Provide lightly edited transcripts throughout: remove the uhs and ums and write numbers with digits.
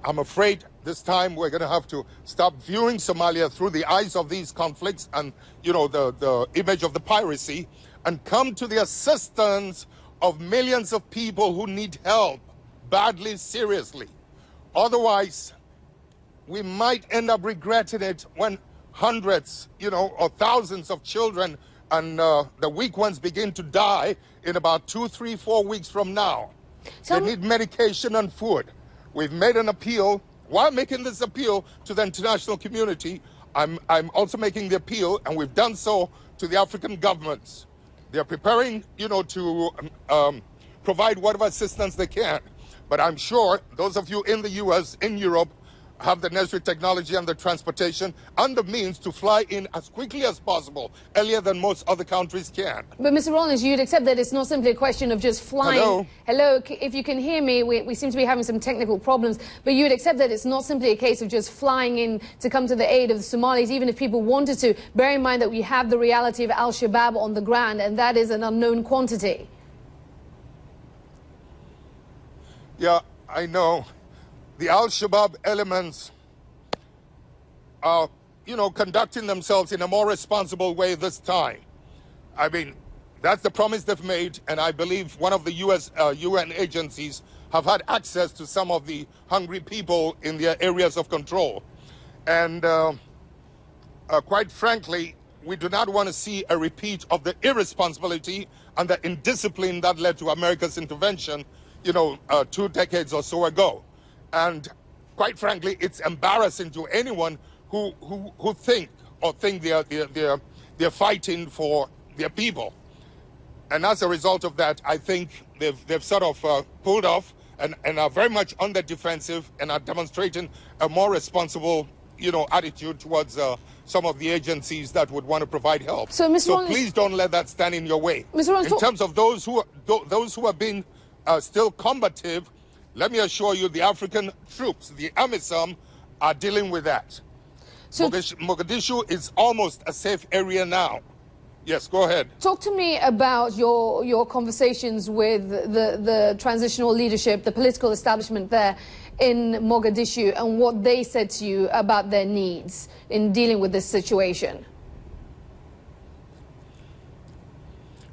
I'm afraid this time we're going to have to stop viewing Somalia through the eyes of these conflicts and, you know, the image of the piracy, and come to the assistance of millions of people who need help badly, seriously. Otherwise, we might end up regretting it when hundreds, you know, or thousands of children and the weak ones begin to die in about 2, 3, 4 weeks from now. They need medication and food. We've made an appeal. While making this appeal to the international community, I'm also making the appeal, and we've done so to the African governments. They're preparing, you know, to provide whatever assistance they can. But I'm sure those of you in the US, in Europe, have the necessary technology and the transportation and the means to fly in as quickly as possible, earlier than most other countries can. But Mr. Rawlings, you'd accept that it's not simply a question of just flying. Hello? Hello, if you can hear me, we seem to be having some technical problems, but you'd accept that it's not simply a case of just flying in to come to the aid of the Somalis, even if people wanted to, bear in mind that we have the reality of Al-Shabaab on the ground, and that is an unknown quantity. Yeah, I know. The Al-Shabaab elements are, you know, conducting themselves in a more responsible way this time. I mean, that's the promise they've made, and I believe one of the UN agencies have had access to some of the hungry people in their areas of control. And quite frankly, we do not want to see a repeat of the irresponsibility and the indiscipline that led to America's intervention, you know, 2 decades or so ago. And quite frankly, it's embarrassing to anyone who think they're fighting for their people. And as a result of that, I think they've sort of pulled off and are very much on the defensive and are demonstrating a more responsible, you know, attitude towards some of the agencies that would want to provide help. So, Mr. Rawlings, please don't let that stand in your way. Mr. Rawlings, in terms of those who are being still combative, let me assure you, the African troops, the AMISOM, are dealing with that. So, Mogadishu is almost a safe area now. Yes, go ahead. Talk to me about your conversations with the transitional leadership, the political establishment there in Mogadishu, and what they said to you about their needs in dealing with this situation.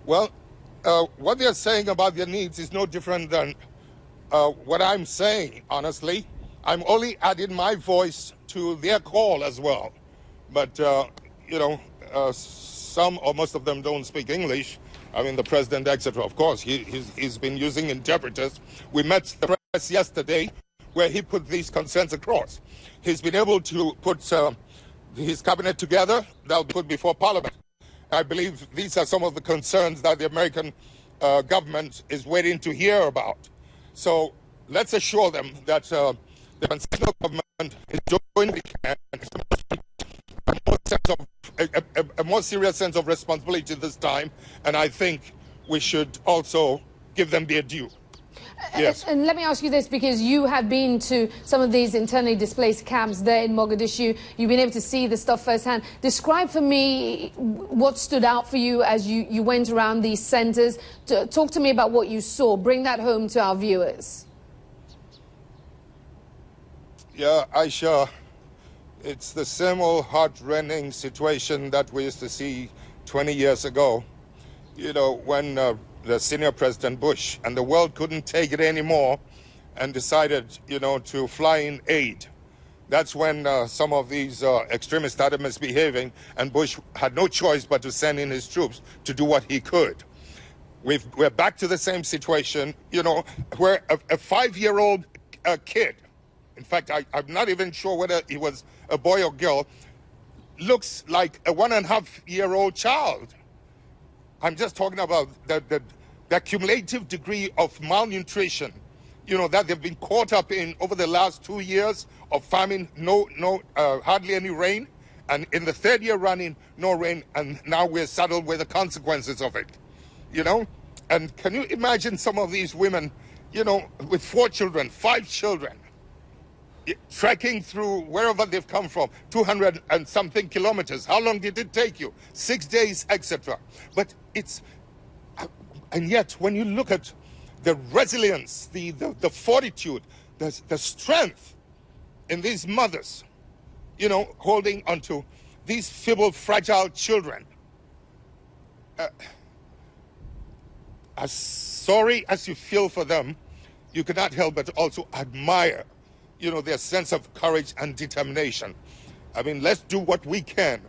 Well, what they're saying about their needs is no different than what I'm saying, honestly. I'm only adding my voice to their call as well. But, you know, some or most of them don't speak English. I mean, the president, etc. Of course, he's been using interpreters. We met the press yesterday where he put these concerns across. He's been able to put his cabinet together. They'll be put before Parliament. I believe these are some of the concerns that the American government is waiting to hear about. So let's assure them that the transitional government is doing what it can, a more serious sense of responsibility this time, and I think we should also give them their due. Yes. And let me ask you this, because you have been to some of these internally displaced camps there in Mogadishu. You've been able to see the stuff firsthand. Describe for me what stood out for you as you went around these centres. Talk to me about what you saw. Bring that home to our viewers. Yeah, Aisha, it's the same old heart-rending situation that we used to see 20 years ago. You know, when the senior President Bush and the world couldn't take it anymore and decided, you know, to fly in aid. That's when some of these extremists started misbehaving, and Bush had no choice but to send in his troops to do what he could. We're back to the same situation, you know, where a 5-year-old kid, in fact, I'm not even sure whether he was a boy or girl, looks like a 1.5-year-old child. I'm just talking about the cumulative degree of malnutrition, you know, that they've been caught up in over the last 2 years of famine, hardly any rain, and in the 3rd year running, no rain, and now we're saddled with the consequences of it, you know? And can you imagine some of these women, you know, with 4 children, 5 children, trekking through wherever they've come from, 200 and something kilometers. How long did it take you? 6 days, etc. But it's, and yet when you look at the resilience, the fortitude, the strength in these mothers, you know, holding onto these feeble, fragile children. As sorry as you feel for them, you cannot help but also admire, you know, their sense of courage and determination. I mean, let's do what we can.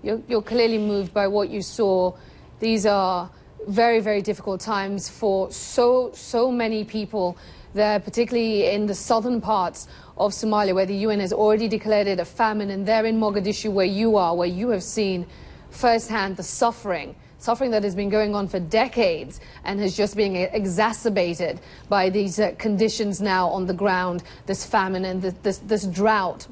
You're clearly moved by what you saw. These are very, very difficult times for so many people there, particularly in the southern parts of Somalia, where the UN has already declared it a famine, and there in Mogadishu, where you are, where you have seen firsthand the suffering that has been going on for decades and has just been exacerbated by these conditions now on the ground, this famine and this drought.